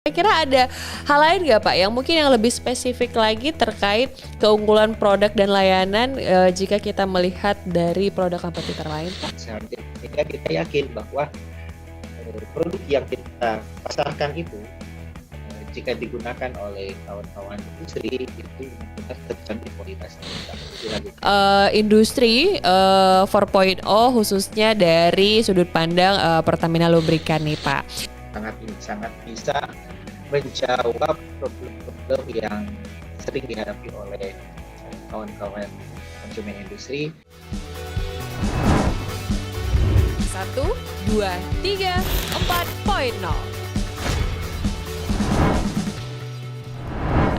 Kira-kira ada hal lain nggak Pak yang mungkin yang lebih spesifik lagi terkait keunggulan produk dan layanan jika kita melihat dari produk kompetitor lain Pak? Sehingga kita yakin bahwa produk yang kita pasarkan itu jika digunakan oleh kawan-kawan industri itu benar terjamin kualitasnya. Industri 4.0 khususnya dari sudut pandang Pertamina Lubrikan nih Pak. Sangat bisa menjawab problem-problem yang sering dihadapi oleh kawan-kawan konsumen industri. 1, 2, 3, 4.0.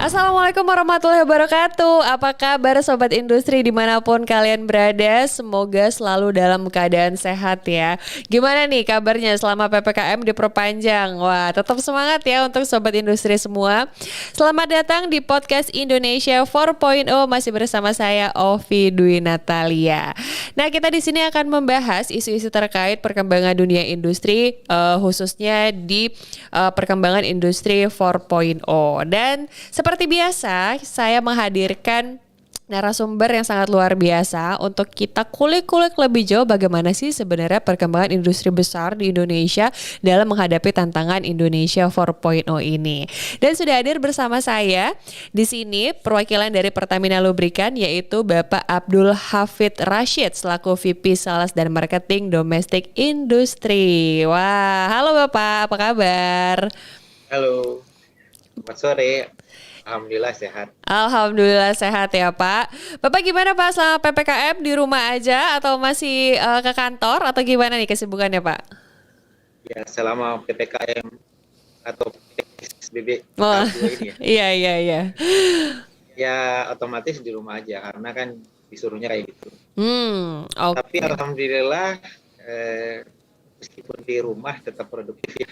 Assalamualaikum warahmatullahi wabarakatuh. Apa kabar Sobat Industri dimanapun kalian berada? Semoga selalu dalam keadaan sehat ya. Gimana nih kabarnya selama PPKM diperpanjang? Wah, tetap semangat ya untuk Sobat Industri semua. Selamat datang di podcast Indonesia 4.0, masih bersama saya Ovi Dwi Natalia. Nah, kita di sini akan membahas isu-isu terkait perkembangan dunia industri, khususnya di perkembangan industri 4.0. Dan seperti biasa, saya menghadirkan narasumber yang sangat luar biasa untuk kita kulik-kulik lebih jauh bagaimana sih sebenarnya perkembangan industri besar di Indonesia dalam menghadapi tantangan Indonesia 4.0 ini. Dan sudah hadir bersama saya di sini perwakilan dari Pertamina Lubrikan, yaitu Bapak Abdul Hafid Rashid selaku VP Sales dan Marketing Domestic Industry. Wah, halo Bapak, apa kabar? Halo, selamat sore. Alhamdulillah sehat. Alhamdulillah sehat ya Pak. Bapak gimana Pak selama PPKM, di rumah aja atau masih ke kantor atau gimana nih kesibukannya Pak? Ya, selama PPKM atau PSBB Wah, tahap 2 ini iya. ya otomatis di rumah aja karena kan disuruhnya kayak gitu. Tapi Oke. alhamdulillah meskipun di rumah tetap produktif ya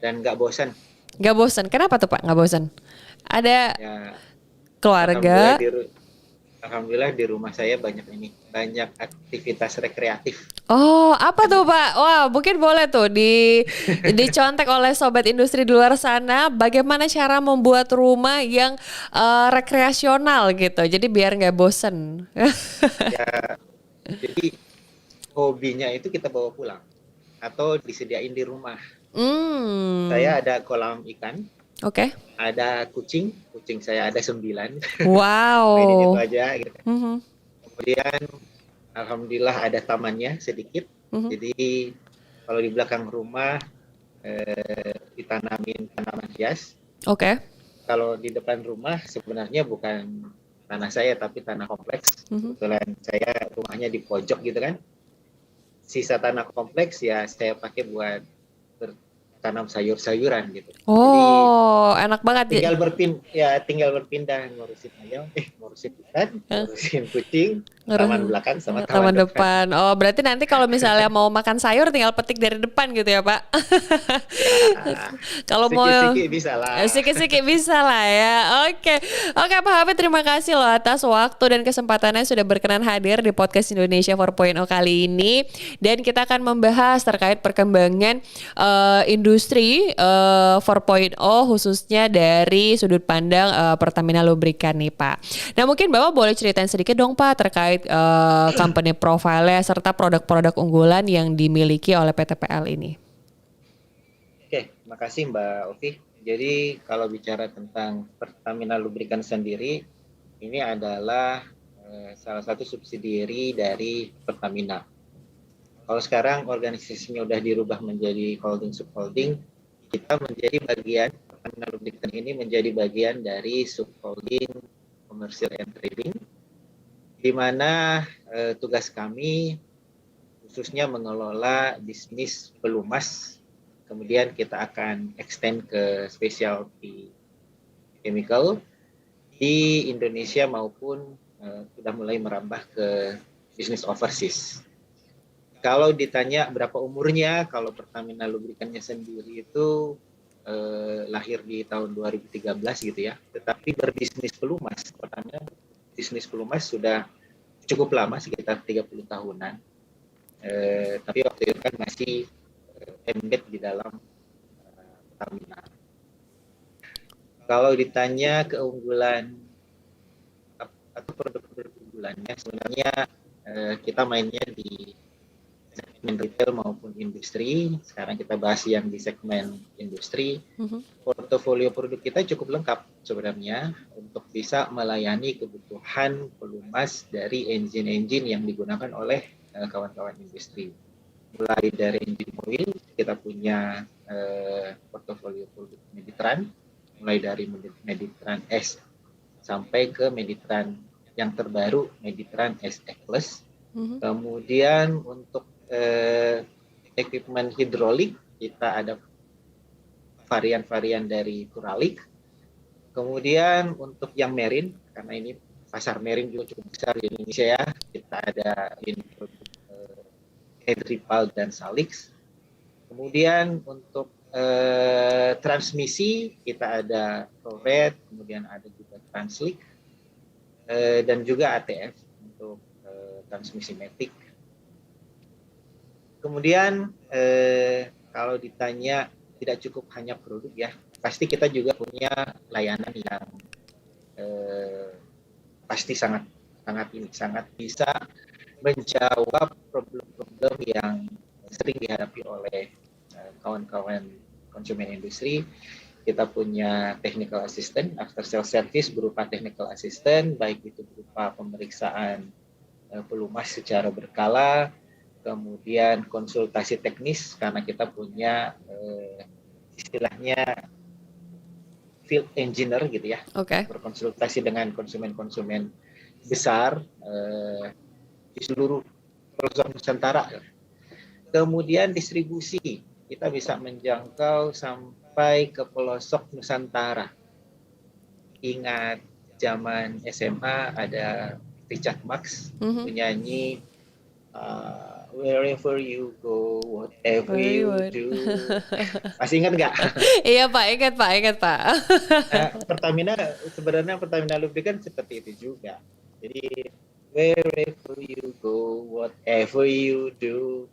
dan nggak bosan. Gak bosan. Kenapa tuh Pak? Gak bosan? Ada Ya, keluarga. alhamdulillah di rumah saya banyak aktivitas rekreatif. Oh, apa tuh Pak? Wah, mungkin boleh tuh dicontek oleh sobat industri di luar sana. Bagaimana cara membuat rumah yang rekreasional gitu. Jadi biar nggak bosen. Ya, jadi hobinya itu kita bawa pulang atau disediain di rumah. Saya ada kolam ikan. Oke. Ada kucing saya ada 9. Mainin itu Wow. aja gitu. Kemudian alhamdulillah ada tamannya sedikit. Jadi kalau di belakang rumah ditanamin tanaman hias. Oke. Kalau di depan rumah sebenarnya bukan tanah saya tapi tanah kompleks. Kebetulan saya rumahnya di pojok gitu kan. Sisa tanah kompleks ya saya pakai buat tanam sayur-sayuran gitu. Oh, jadi, enak banget. tinggal berpindah ngurusin ayam, ngurusin ikan, ngurusin kucing, taman belakang sama taman depan. Oh, berarti nanti kalau misalnya mau makan sayur tinggal petik dari depan gitu ya, Pak? Ya, Kalau mau sikit-sikit bisa lah. Sikit-sikit bisa lah ya. Oke. Oke, Pak Hafid, terima kasih loh atas waktu dan kesempatannya sudah berkenan hadir di podcast Indonesia 4.0 kali ini. Dan kita akan membahas terkait perkembangan industri 4.0 khususnya dari sudut pandang Pertamina Lubrikan nih Pak. Nah, mungkin Bapak boleh ceritain sedikit dong Pak terkait company profile serta produk-produk unggulan yang dimiliki oleh PTPL ini. Oke, makasih Mbak Ovi. Jadi kalau bicara tentang Pertamina Lubrikan sendiri, ini adalah salah satu subsidiary dari Pertamina. Kalau sekarang organisasinya udah dirubah menjadi holding subholding, kita menjadi bagian, Pertamina Lubrikan ini menjadi bagian dari subholding Commercial and Trading, di mana tugas kami khususnya mengelola bisnis pelumas, kemudian kita akan extend ke specialty chemical di Indonesia maupun sudah mulai merambah ke bisnis overseas. Kalau ditanya berapa umurnya, kalau Pertamina Lubrikannya sendiri itu lahir di tahun 2013 gitu ya. Tetapi berbisnis pelumas, Pertamina bisnis pelumas sudah cukup lama, sekitar 30 tahunan. Tapi waktu itu kan masih embed di dalam Pertamina. Kalau ditanya keunggulan atau produk-produk unggulannya, sebenarnya kita mainnya di segmen retail maupun industri. Sekarang kita bahas yang di segmen industri. Portofolio produk kita cukup lengkap sebenarnya untuk bisa melayani kebutuhan pelumas dari engine-engine yang digunakan oleh kawan-kawan industri. Mulai dari engine oil, kita punya portofolio produk Meditran, mulai dari Meditran S sampai ke Meditran yang terbaru, Meditran SE Plus. Kemudian untuk equipment hidrolik, kita ada varian-varian dari Turalik. Kemudian untuk yang marine, karena ini pasar marine juga cukup besar di Indonesia ya, kita ada ini produk Edripal dan Salix. Kemudian untuk transmisi kita ada Provet, kemudian ada juga Translik, dan juga ATF untuk transmisi matic. Kemudian kalau ditanya tidak cukup hanya produk ya, pasti kita juga punya layanan yang pasti sangat bisa menjawab problem-problem yang sering dihadapi oleh kawan-kawan konsumen industri. Kita punya technical assistant, after sales service berupa technical assistant, baik itu berupa pemeriksaan pelumas secara berkala, kemudian konsultasi teknis karena kita punya istilahnya field engineer gitu ya, berkonsultasi dengan konsumen-konsumen besar di seluruh pelosok Nusantara. Kemudian distribusi, kita bisa menjangkau sampai ke pelosok Nusantara. Ingat zaman SMA ada Richard Marx, penyanyi wherever you go, whatever you do. Masih ingat nggak? Iya Pak, ingat Pak. Pertamina Lubrikan seperti itu juga. Jadi wherever you go, whatever you do,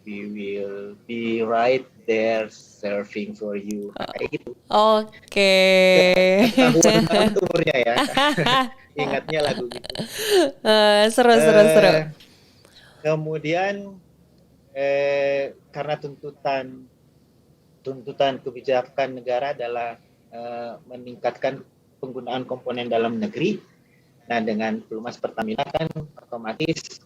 we will be right there serving for you. Kayak gitu. Oke. Ketahuan banget umurnya ya. Ingatnya lagu gitu. Seru. Kemudian karena tuntutan kebijakan negara adalah meningkatkan penggunaan komponen dalam negeri. Nah, dengan pelumas Pertamina kan otomatis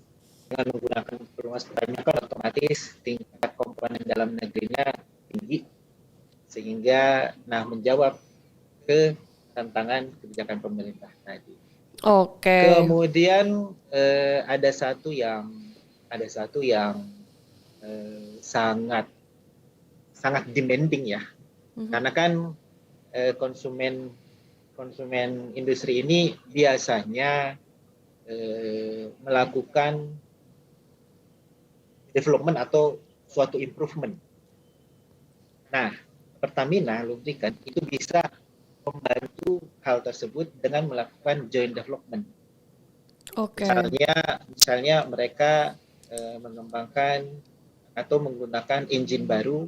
tingkat komponen dalam negerinya tinggi, sehingga menjawab ke tantangan kebijakan pemerintah tadi. Kemudian ada satu yang sangat demanding ya, karena kan konsumen industri ini biasanya melakukan development atau suatu improvement. Nah, Pertamina Lubrikan itu bisa membantu hal tersebut dengan melakukan joint development. Misalnya mereka mengembangkan atau menggunakan engine baru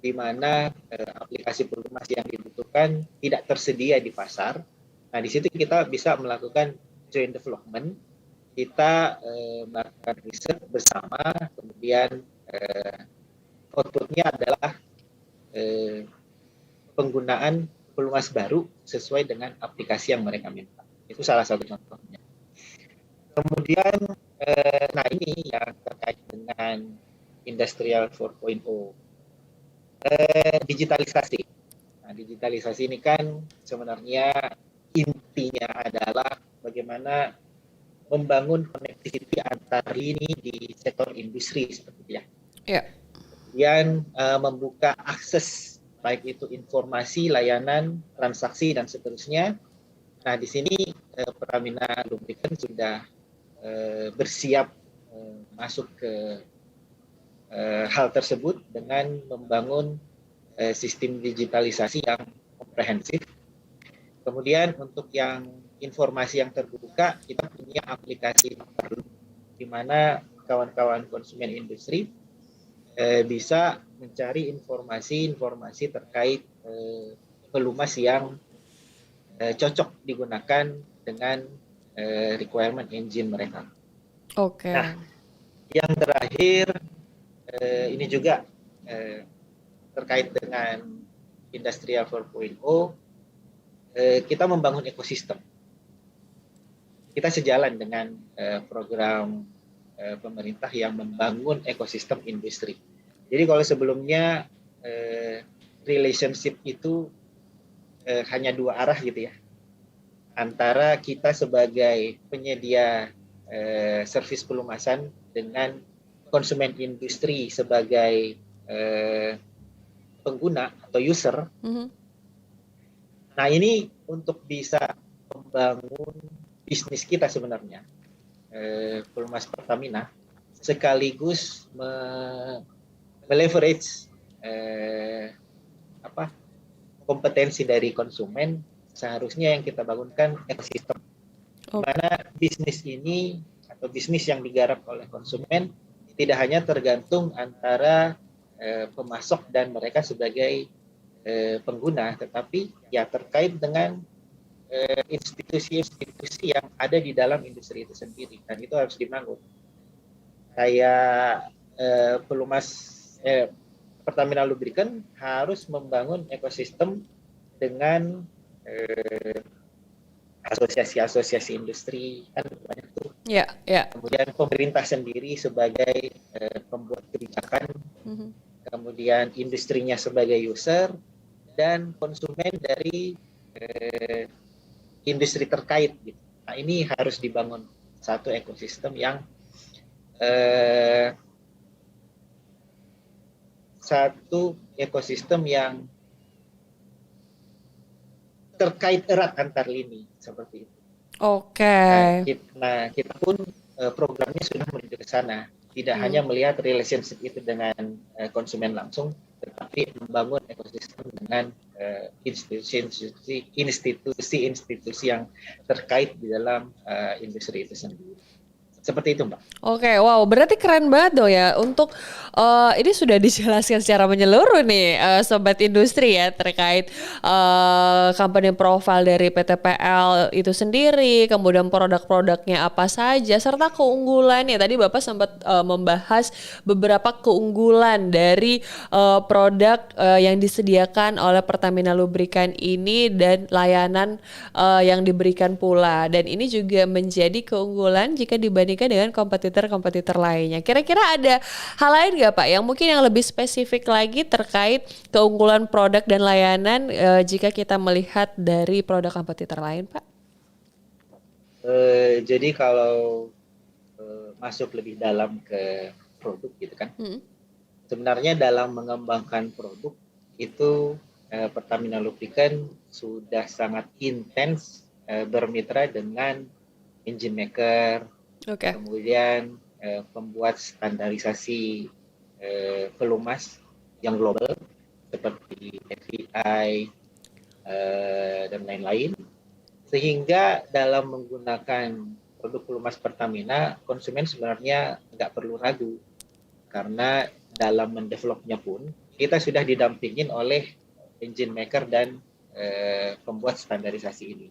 di mana aplikasi pelumas yang dibutuhkan tidak tersedia di pasar. Nah, di situ kita bisa melakukan joint development. Kita melakukan riset bersama, kemudian outputnya adalah penggunaan pelumas baru sesuai dengan aplikasi yang mereka minta. Itu salah satu contohnya. Kemudian, ini yang terkait dengan Industrial 4.0. Digitalisasi. Nah, digitalisasi ini kan sebenarnya intinya adalah bagaimana membangun konektiviti antar lini di sektor industri seperti itu ya. Kemudian membuka akses baik itu informasi, layanan, transaksi dan seterusnya. Nah, di sini Pertamina Lubrikan sudah bersiap masuk ke hal tersebut dengan membangun sistem digitalisasi yang komprehensif. Kemudian untuk yang informasi yang terbuka, kita punya aplikasi baru di mana kawan-kawan konsumen industri bisa mencari informasi terkait pelumas yang cocok digunakan dengan requirement engine mereka. Oke. Nah, yang terakhir ini juga terkait dengan Industrial 4.0, kita membangun ekosistem. Kita sejalan dengan program pemerintah yang membangun ekosistem industri. Jadi kalau sebelumnya relationship itu hanya dua arah gitu ya, antara kita sebagai penyedia servis pelumasan dengan konsumen industri sebagai pengguna atau user. Nah, ini untuk bisa membangun bisnis kita sebenarnya, Pelumas Pertamina, sekaligus meleverage kompetensi dari konsumen. Seharusnya yang kita bangunkan ekosistem, di mana bisnis ini atau bisnis yang digarap oleh konsumen tidak hanya tergantung antara pemasok dan mereka sebagai pengguna, tetapi ya terkait dengan institusi-institusi yang ada di dalam industri itu sendiri, dan itu harus dibangun. Kayak Pertamina Lubricant harus membangun ekosistem dengan asosiasi-asosiasi industri, kan banyak tuh. Kemudian pemerintah sendiri sebagai pembuat kebijakan, kemudian industrinya sebagai user, dan konsumen dari industri terkait gitu. Nah, ini harus dibangun satu ekosistem yang terkait erat antar lini seperti itu. Oke. Nah, kita pun programnya sudah menuju ke sana. Tidak hanya melihat relationship itu dengan konsumen langsung, tetapi membangun ekosistem dengan institusi-institusi yang terkait di dalam industri itu sendiri. Seperti itu, Mbak. Oke, wow, berarti keren banget dong ya. Untuk ini sudah dijelaskan secara menyeluruh nih, sobat industri ya, terkait company profile dari PTPL itu sendiri, kemudian produk-produknya apa saja, serta keunggulannya. Tadi Bapak sempat membahas beberapa keunggulan dari produk yang disediakan oleh Pertamina Lubricant ini dan layanan yang diberikan pula. Dan ini juga menjadi keunggulan jika dibandingkan dengan kompetitor lainnya. Kira-kira ada hal lain nggak Pak yang mungkin yang lebih spesifik lagi terkait keunggulan produk dan layanan jika kita melihat dari produk kompetitor lain, Pak? Jadi kalau masuk lebih dalam ke produk gitu kan, sebenarnya dalam mengembangkan produk itu Pertamina Lubricant sudah sangat intens bermitra dengan engine maker, kemudian pembuat standarisasi pelumas yang global seperti FEI dan lain-lain, sehingga dalam menggunakan produk pelumas Pertamina, konsumen sebenarnya nggak perlu ragu, karena dalam mendevelopnya pun kita sudah didampingin oleh engine maker dan pembuat standarisasi ini.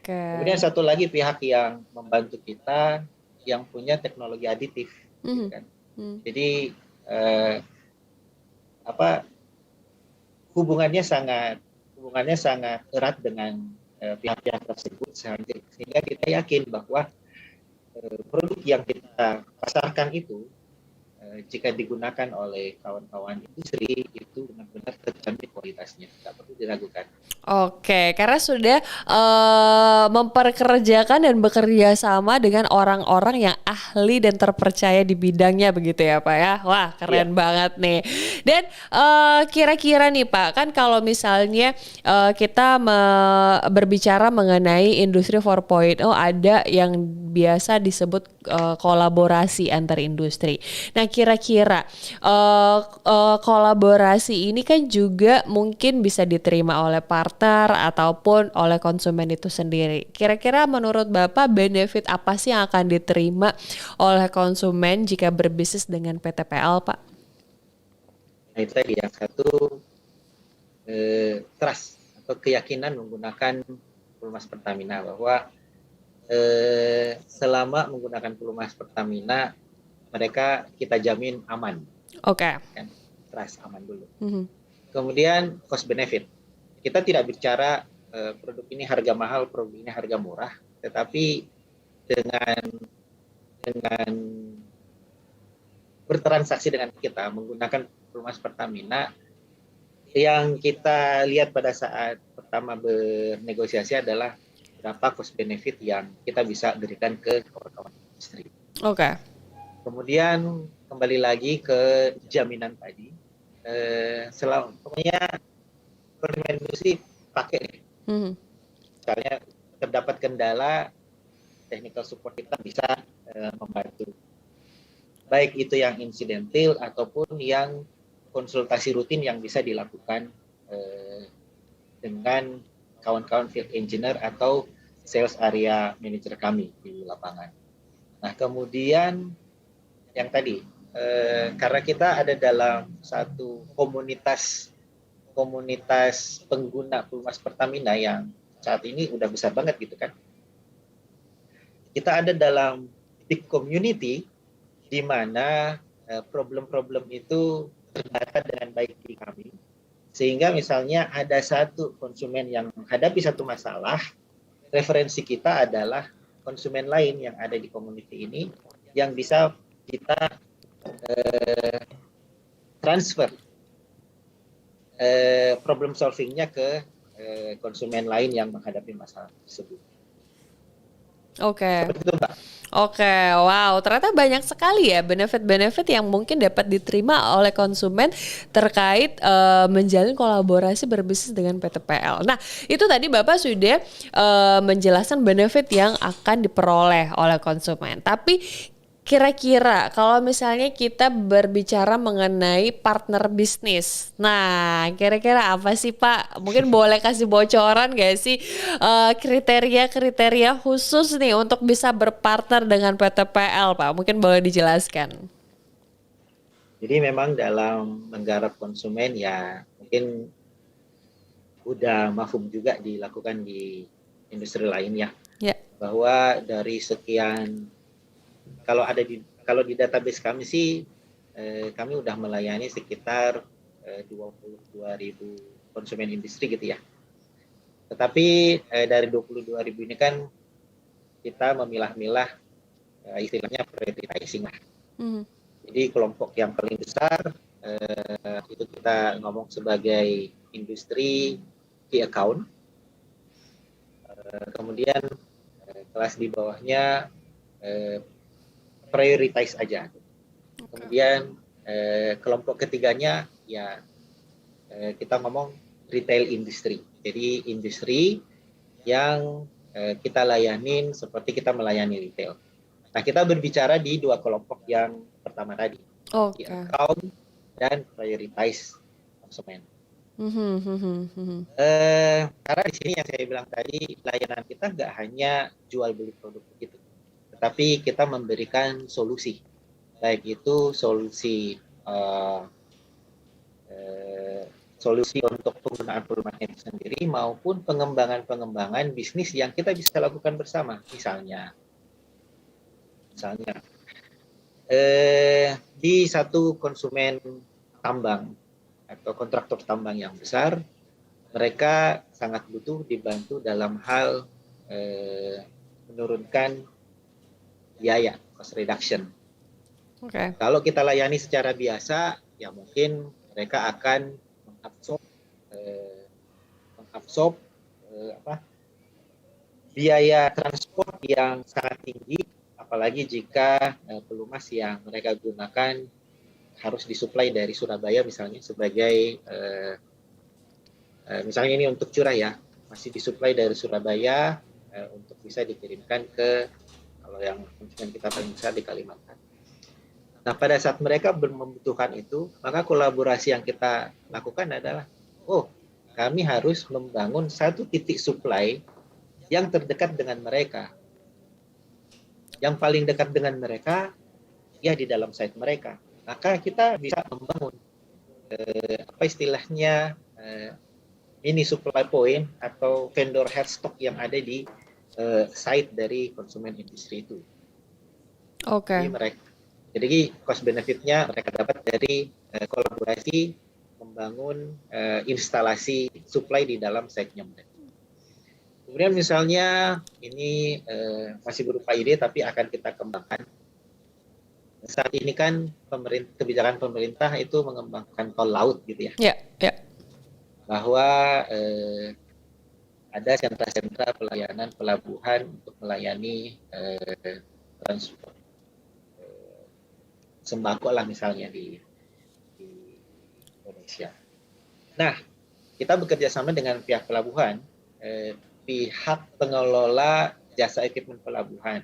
Kemudian satu lagi pihak yang membantu kita yang punya teknologi aditif, gitu kan. Jadi hubungannya sangat erat dengan pihak-pihak tersebut, sehingga kita yakin bahwa produk yang kita pasarkan itu jika digunakan oleh kawan-kawan industri itu benar-benar terjamin kualitasnya, tidak perlu diragukan. Oke, karena sudah memperkerjakan dan bekerja sama dengan orang-orang yang ahli dan terpercaya di bidangnya begitu ya Pak ya. Wah, keren banget nih. Dan kira-kira nih Pak, kan kalau misalnya kita berbicara mengenai industri 4.0, ada yang biasa disebut kolaborasi antar industri. Nah, kira-kira kolaborasi ini kan juga mungkin bisa diterima oleh partner ataupun oleh konsumen itu sendiri. Kira-kira menurut Bapak benefit apa sih yang akan diterima oleh konsumen jika berbisnis dengan PTPL, Pak? Nah, itu tadi yang satu, trust atau keyakinan menggunakan Pelumas Pertamina bahwa selama menggunakan Pelumas Pertamina mereka kita jamin aman. Oke. Kan? Trust aman dulu. Mhm. Kemudian cost benefit. Kita tidak bicara produk ini harga mahal, produk ini harga murah, tetapi dengan bertransaksi dengan kita menggunakan Pelumas Pertamina, yang kita lihat pada saat pertama bernegosiasi adalah berapa cost benefit yang kita bisa berikan ke kawan-kawan industri. Oke. Kemudian kembali lagi ke jaminan tadi, pokoknya konsumen industri pakai nih. Misalnya terdapat kendala, technical support kita bisa membantu. Baik itu yang insidental ataupun yang konsultasi rutin yang bisa dilakukan dengan kawan-kawan field engineer atau sales area manager kami di lapangan. Nah, kemudian yang tadi, karena kita ada dalam satu komunitas pengguna Pelumas Pertamina yang saat ini udah besar banget gitu kan. Kita ada dalam big community di mana problem-problem itu terdata dengan baik di kami. Sehingga misalnya ada satu konsumen yang menghadapi satu masalah, referensi kita adalah konsumen lain yang ada di community ini yang bisa kita transfer problem solvingnya ke konsumen lain yang menghadapi masalah tersebut. Oke. Seperti itu, Mbak. Oke, wow, ternyata banyak sekali ya benefit-benefit yang mungkin dapat diterima oleh konsumen terkait menjalin kolaborasi berbisnis dengan PTPL. Nah, itu tadi Bapak sudah menjelaskan benefit yang akan diperoleh oleh konsumen. Tapi kira-kira kalau misalnya kita berbicara mengenai partner bisnis, nah kira-kira apa sih Pak? Mungkin boleh kasih bocoran gak sih kriteria-kriteria khusus nih untuk bisa berpartner dengan PTPL Pak? Mungkin boleh dijelaskan. Jadi memang dalam menggarap konsumen ya mungkin udah mafhum juga dilakukan di industri lain ya. Ya. Bahwa dari sekian kalau di database kami sih kami udah melayani sekitar 22.000 konsumen industri gitu ya. Tetapi dari 22.000 ini kan kita memilah-milah istilahnya prioritizing lah. Jadi kelompok yang paling besar itu kita ngomong sebagai industri key account. Kemudian kelas di bawahnya prioritize aja. Kemudian kelompok ketiganya ya kita ngomong retail industry. Jadi industri yang kita layanin seperti kita melayani retail. Nah, kita berbicara di dua kelompok yang pertama tadi, account dan prioritize konsumen. Karena di sini yang saya bilang tadi, layanan kita nggak hanya jual beli produk begitu, tetapi kita memberikan solusi, baik itu solusi untuk penggunaan perumahan itu sendiri maupun pengembangan bisnis yang kita bisa lakukan bersama. Misalnya di satu konsumen tambang atau kontraktor tambang yang besar, mereka sangat butuh dibantu dalam hal menurunkan biaya, cost reduction. Kalau kita layani secara biasa, ya mungkin mereka akan mengabsorb biaya transport yang sangat tinggi, apalagi jika pelumas yang mereka gunakan harus disuplai dari Surabaya misalnya sebagai misalnya ini untuk curah ya, masih disuplai dari Surabaya untuk bisa dikirimkan ke, kalau yang konsumen kita paling besar di Kalimantan. Nah, pada saat mereka membutuhkan itu, maka kolaborasi yang kita lakukan adalah, kami harus membangun satu titik supply yang terdekat dengan mereka. Yang paling dekat dengan mereka, ya di dalam site mereka. Maka kita bisa membangun, istilahnya, mini supply point atau vendor head stock yang ada di site dari konsumen industri itu. Jadi Oke. mereka, jadi cost benefitnya mereka dapat dari kolaborasi membangun instalasi supply di dalam site-nya mereka. Kemudian misalnya ini masih berupa ide tapi akan kita kembangkan. Saat ini kan kebijakan pemerintah itu mengembangkan tol laut gitu ya. Ya, ya. Bahwa ada sentra-sentra pelayanan pelabuhan untuk melayani transport sembako lah misalnya di Indonesia. Nah, kita bekerja sama dengan pihak pelabuhan, pihak pengelola jasa equipment pelabuhan.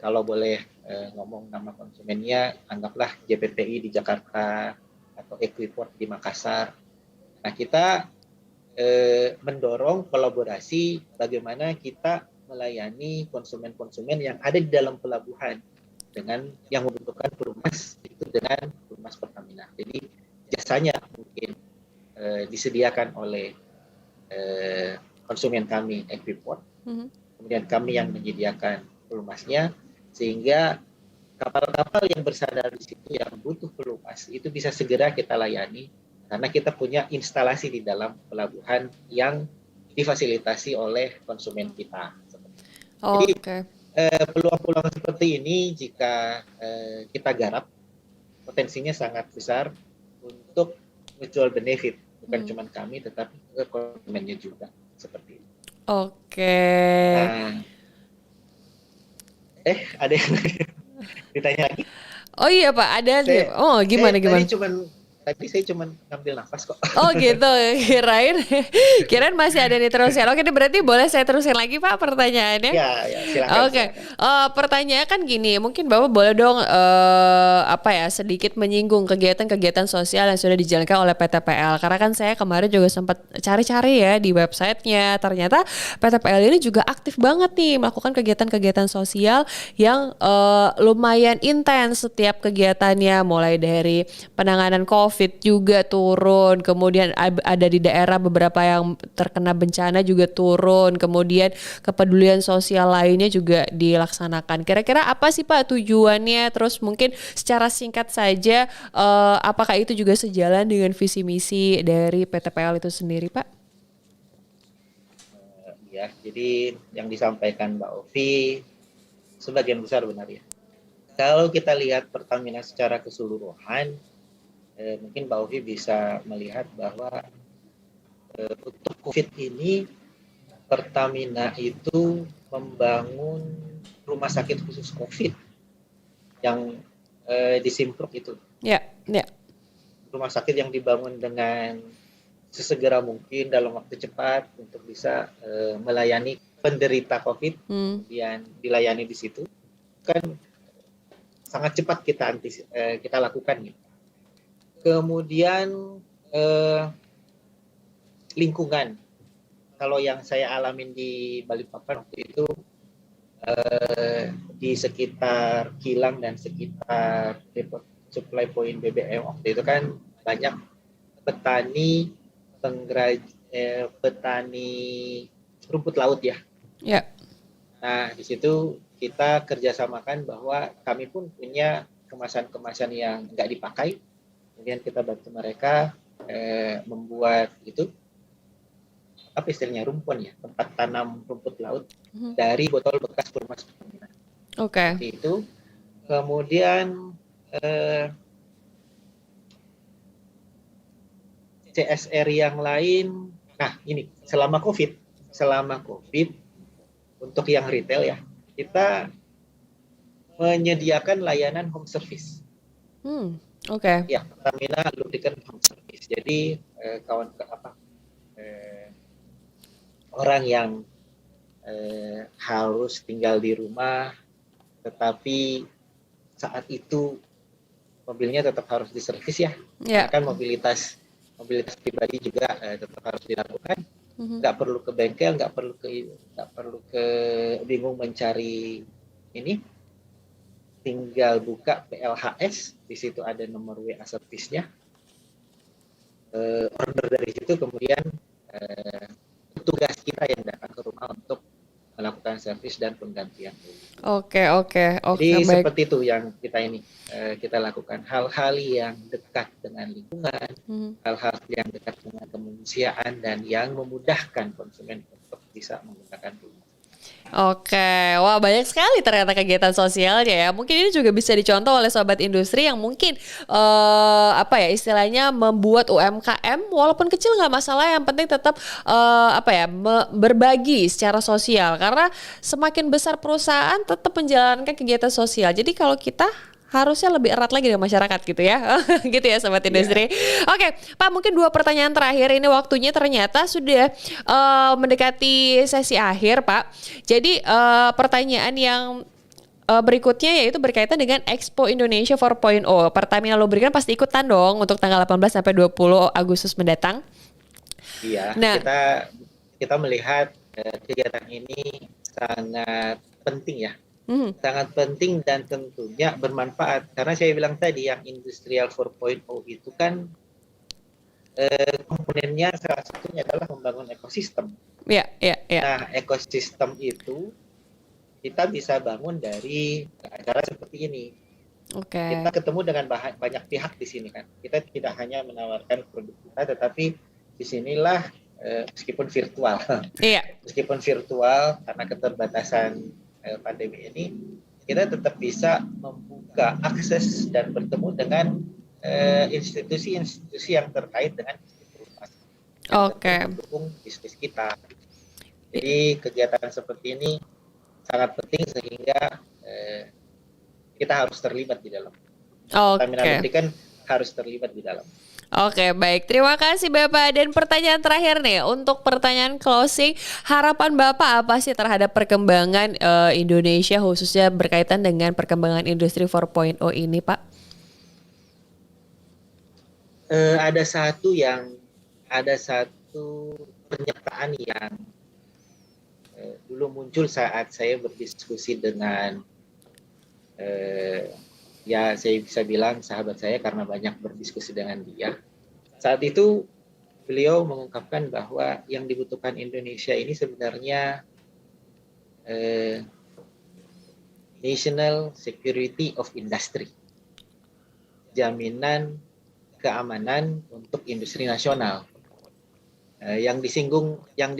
Kalau boleh ngomong nama konsumennya, anggaplah JPPI di Jakarta atau Equiport di Makassar. Nah, kita mendorong kolaborasi bagaimana kita melayani konsumen-konsumen yang ada di dalam pelabuhan dengan yang membutuhkan perumas itu dengan perumas Pertamina. Jadi jasanya mungkin disediakan oleh konsumen kami Equiport, kemudian kami yang menyediakan pelumasnya, sehingga kapal-kapal yang bersandar di situ yang butuh pelumas itu bisa segera kita layani karena kita punya instalasi di dalam pelabuhan yang difasilitasi oleh konsumen kita. Jadi peluang-peluang seperti ini jika kita garap potensinya sangat besar untuk mutual benefit, bukan cuma kami tetapi juga konsumennya juga seperti itu. Oke. Nah, ada yang ditanya lagi? Oh iya Pak, ada sih. Oh gimana? Tadi saya cuma ngambil nafas kok. Oh gitu, kirain masih ada nih terusin. Oke, ini berarti boleh saya terusin lagi Pak pertanyaannya? Ya, silakan. Oke. Pertanyaannya kan gini, mungkin Bapak boleh dong sedikit menyinggung kegiatan-kegiatan sosial yang sudah dijalankan oleh PTPL. Karena kan saya kemarin juga sempat cari-cari ya di websitenya. Ternyata PTPL ini juga aktif banget nih melakukan kegiatan-kegiatan sosial yang lumayan intens setiap kegiatannya, mulai dari penanganan COVID juga turun, kemudian ada di daerah beberapa yang terkena bencana juga turun, kemudian kepedulian sosial lainnya juga dilaksanakan. Kira-kira apa sih Pak tujuannya? Terus mungkin secara singkat saja, apakah itu juga sejalan dengan visi misi dari PTPL itu sendiri Pak? Ya, jadi yang disampaikan Mbak Ovi sebagian besar benar ya. Kalau kita lihat Pertamina secara keseluruhan, mungkin Mbak Ovi bisa melihat bahwa untuk COVID ini Pertamina itu membangun rumah sakit khusus COVID yang di Simpruk itu. Ya. Rumah sakit yang dibangun dengan sesegera mungkin dalam waktu cepat untuk bisa melayani penderita COVID, kemudian dilayani di situ. Kan sangat cepat kita lakukan gitu. Kemudian lingkungan. Kalau yang saya alamin di Balikpapan waktu itu di sekitar kilang dan sekitar depot supply point BBM waktu itu kan banyak petani petani rumput laut ya. Ya. Nah di situ kita kerjasamakan bahwa kami pun punya kemasan-kemasan yang nggak dipakai. Kemudian kita bantu mereka membuat itu apa istilahnya rumpun ya, tempat tanam rumput laut dari botol bekas perumas Pertamina. Oke. Itu kemudian CSR yang lain. Nah ini selama COVID untuk yang retail ya kita menyediakan layanan home service. Oke. Ya, Pertamina Lubricant Home Service. Jadi orang yang harus tinggal di rumah, tetapi saat itu mobilnya tetap harus diservis ya. Kan mobilitas pribadi juga tetap harus dilakukan. Nggak perlu ke bengkel, nggak perlu ke bingung mencari ini. Tinggal buka PLHS, di situ ada nomor WA servisnya. order dari situ, kemudian eh, petugas kita yang datang ke rumah untuk melakukan servis dan penggantian. Oke, oke, oke, Jadi baik. seperti itu yang kita lakukan, hal-hal yang dekat dengan lingkungan, Hmm. hal-hal yang dekat dengan kemanusiaan dan yang memudahkan konsumen untuk bisa menggunakan rumah. Oke, wah banyak sekali ternyata kegiatan sosialnya ya. Mungkin ini juga bisa dicontoh oleh sobat industri yang mungkin apa ya istilahnya membuat UMKM walaupun kecil nggak masalah, yang penting tetap apa ya berbagi secara sosial karena semakin besar perusahaan tetap menjalankan kegiatan sosial. Jadi kalau kita harusnya lebih erat lagi dengan masyarakat gitu ya. Gitu ya sobat Ya, industri. Oke, Pak, mungkin dua pertanyaan terakhir ini waktunya ternyata sudah mendekati sesi akhir, Pak. Jadi pertanyaan yang berikutnya yaitu berkaitan dengan Expo Indonesia 4.0. Pertamina Lubrikan pasti ikutan dong untuk tanggal 18 sampai 20 Agustus mendatang. iya, Nah, kita melihat kegiatan ini sangat penting ya, hmm, sangat penting dan tentunya bermanfaat karena saya bilang tadi yang Industrial 4.0 itu kan komponennya salah satunya adalah membangun ekosistem. ya, ya, ya. Nah, ekosistem itu kita bisa bangun dari acara seperti ini. Oke. Kita ketemu dengan banyak pihak di sini kan. Kita tidak hanya menawarkan produk kita, tetapi disinilah meskipun virtual, Iya. meskipun virtual karena keterbatasan pandemi ini, kita tetap bisa membuka akses dan bertemu dengan institusi-institusi yang terkait dengan informasi yang Oke. mendukung bisnis kita. Jadi kegiatan seperti ini sangat penting sehingga kita harus terlibat di dalam. Pertamina Oke. Lubrikan harus terlibat di dalam. Oke, baik. Terima kasih Bapak. Dan pertanyaan terakhir nih, untuk pertanyaan closing, harapan Bapak apa sih terhadap perkembangan Indonesia khususnya berkaitan dengan perkembangan industri 4.0 ini, Pak? Ada satu pernyataan yang dulu muncul saat saya berdiskusi dengan ya saya bisa bilang sahabat saya karena banyak berdiskusi dengan dia. Saat itu beliau mengungkapkan bahwa yang dibutuhkan Indonesia ini sebenarnya National Security of Industry, jaminan keamanan untuk industri nasional. Yang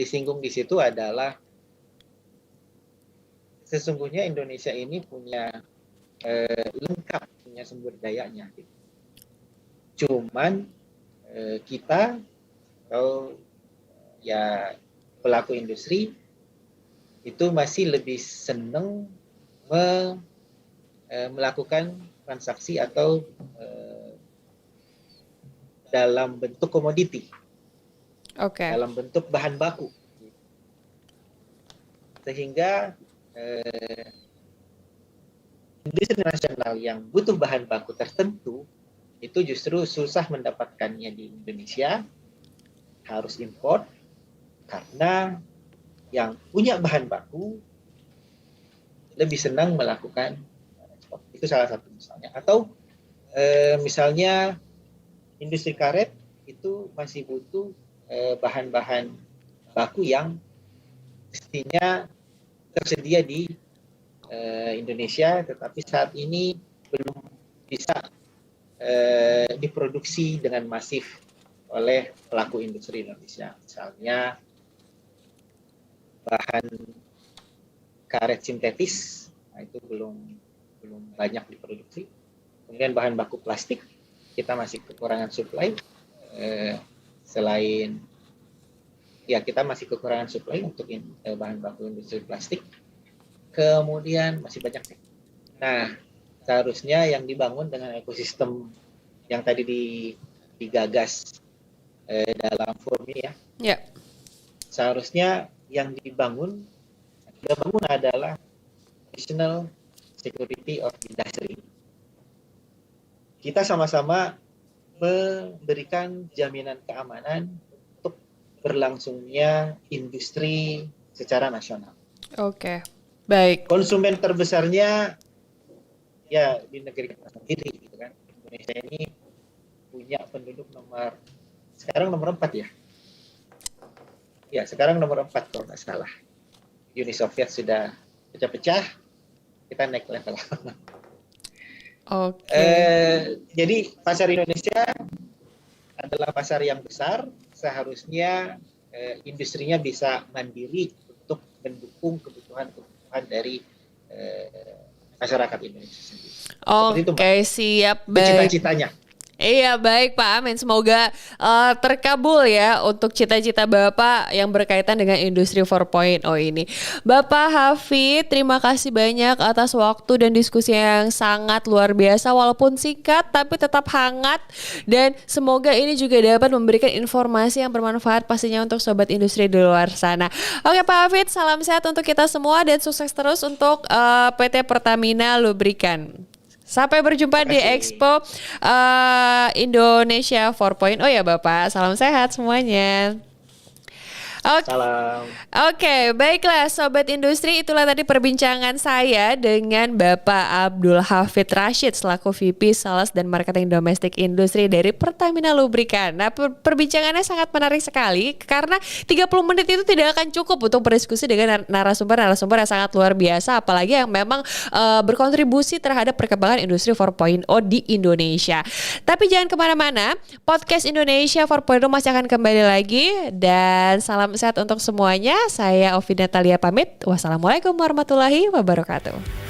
disinggung di situ adalah sesungguhnya Indonesia ini punya lengkap, punya sumber dayanya. Cuman kita atau ya pelaku industri itu masih lebih senang melakukan transaksi atau dalam bentuk komoditi, dalam bentuk bahan baku, sehingga industri nasional yang butuh bahan baku tertentu itu justru susah mendapatkannya di Indonesia, harus import karena yang punya bahan baku lebih senang melakukan ekspor. Itu salah satu misalnya. Atau misalnya industri karet itu masih butuh bahan-bahan baku yang mestinya tersedia di Indonesia, tetapi saat ini belum bisa diproduksi dengan masif oleh pelaku industri Indonesia. Misalnya bahan karet sintetis, nah itu belum banyak diproduksi. Kemudian bahan baku plastik, kita masih kekurangan supply. Selain ya kita masih kekurangan supply untuk bahan baku industri plastik. Kemudian masih banyak. Nah, seharusnya yang dibangun dengan ekosistem yang tadi digagas dalam forum ini ya. Ya. Seharusnya yang dibangun adalah National Security of Industry. Kita sama-sama memberikan jaminan keamanan untuk berlangsungnya industri secara nasional. Oke. Baik. Konsumen terbesarnya ya di negeri kita sendiri gitu kan. Indonesia ini punya penduduk nomor sekarang nomor 4 ya. Ya, sekarang nomor 4 kalau nggak salah. Uni Soviet sudah pecah-pecah, kita naik level. Oke. Jadi pasar Indonesia adalah pasar yang besar, seharusnya industrinya bisa mandiri untuk mendukung kebutuhan dari masyarakat Indonesia sendiri. Seperti itu, Mbak. Oke, siap, baik. Cita-citanya. Iya, baik Pak Amin. Semoga terkabul ya untuk cita-cita Bapak yang berkaitan dengan industri 4.0 ini. Bapak Hafid, terima kasih banyak atas waktu dan diskusi yang sangat luar biasa walaupun singkat tapi tetap hangat, dan semoga ini juga dapat memberikan informasi yang bermanfaat pastinya untuk sobat industri di luar sana. Oke Pak Hafid, salam sehat untuk kita semua dan sukses terus untuk PT Pertamina Lubrikan. Sampai berjumpa di Expo Indonesia 4.0 ya Bapak. Salam sehat semuanya. Salam. Oke, baiklah Sobat Industri, itulah tadi perbincangan saya dengan Bapak Abdul Hafid Rashid selaku VP Sales dan Marketing Domestik Industri dari Pertamina Lubrikan. Nah, perbincangannya sangat menarik sekali karena 30 menit itu tidak akan cukup untuk berdiskusi dengan narasumber yang sangat luar biasa, apalagi yang memang berkontribusi terhadap perkembangan industri 4.0 di Indonesia. Tapi jangan kemana-mana, podcast Indonesia 4.0 masih akan kembali lagi, dan salam sehat untuk semuanya. Saya Ovi Natalia pamit. Wassalamualaikum warahmatullahi wabarakatuh.